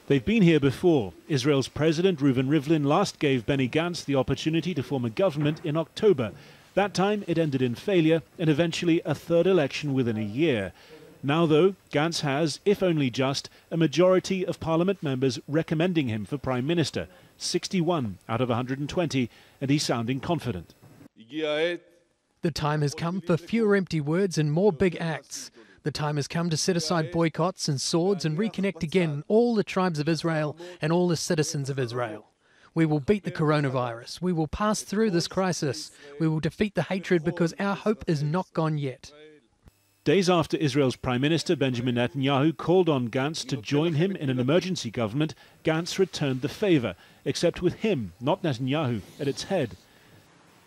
They've been here before. Israel's President Reuven Rivlin last gave Benny Gantz the opportunity to form a government in October. That time it ended in failure and eventually a third election within a year. Now, though, Gantz has, if only just, a majority of parliament members recommending him for Prime Minister, 61 out of 120, and he's sounding confident. The time has come for fewer empty words and more big acts. The time has come to set aside boycotts and swords and reconnect again all the tribes of Israel and all the citizens of Israel. We will beat the coronavirus. We will pass through this crisis. We will defeat the hatred because our hope is not gone yet. Days after Israel's Prime Minister Benjamin Netanyahu called on Gantz to join him in an emergency government, Gantz returned the favour, except with him, not Netanyahu, at its head.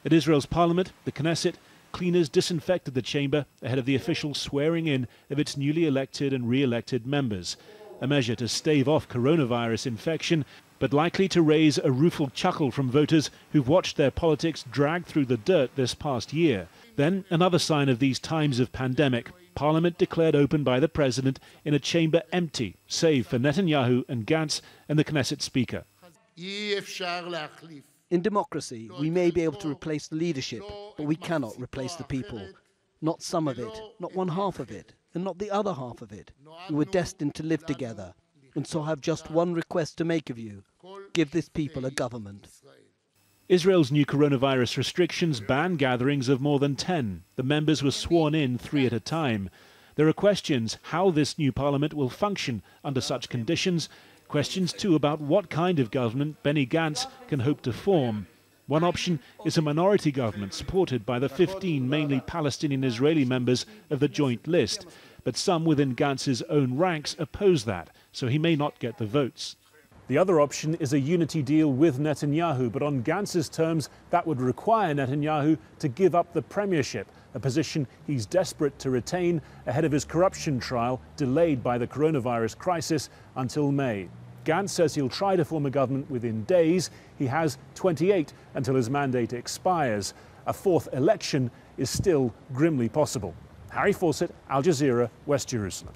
At Israel's parliament, the Knesset, cleaners disinfected the chamber ahead of the official swearing in of its newly elected and re-elected members, a measure to stave off coronavirus infection, but likely to raise a rueful chuckle from voters who've watched their politics dragged through the dirt this past year. Then, another sign of these times of pandemic, Parliament declared open by the President in a chamber empty, save for Netanyahu and Gantz and the Knesset Speaker. In democracy, we may be able to replace the leadership, but we cannot replace the people. Not some of it, not one half of it, and not the other half of it. We were destined to live together, and so I have just one request to make of you. Give this people a government. Israel's new coronavirus restrictions ban gatherings of more than 10. The members were sworn in 3 at a time. There are questions how this new parliament will function under such conditions. Questions, too, about what kind of government Benny Gantz can hope to form. One option is a minority government supported by the 15 mainly Palestinian-Israeli members of the joint list. But some within Gantz's own ranks oppose that, so he may not get the votes. The other option is a unity deal with Netanyahu, but on Gantz's terms, that would require Netanyahu to give up the premiership, a position he's desperate to retain ahead of his corruption trial, delayed by the coronavirus crisis until May. Gantz says he'll try to form a government within days. He has 28 until his mandate expires. A fourth election is still grimly possible. Harry Fawcett, Al Jazeera, West Jerusalem.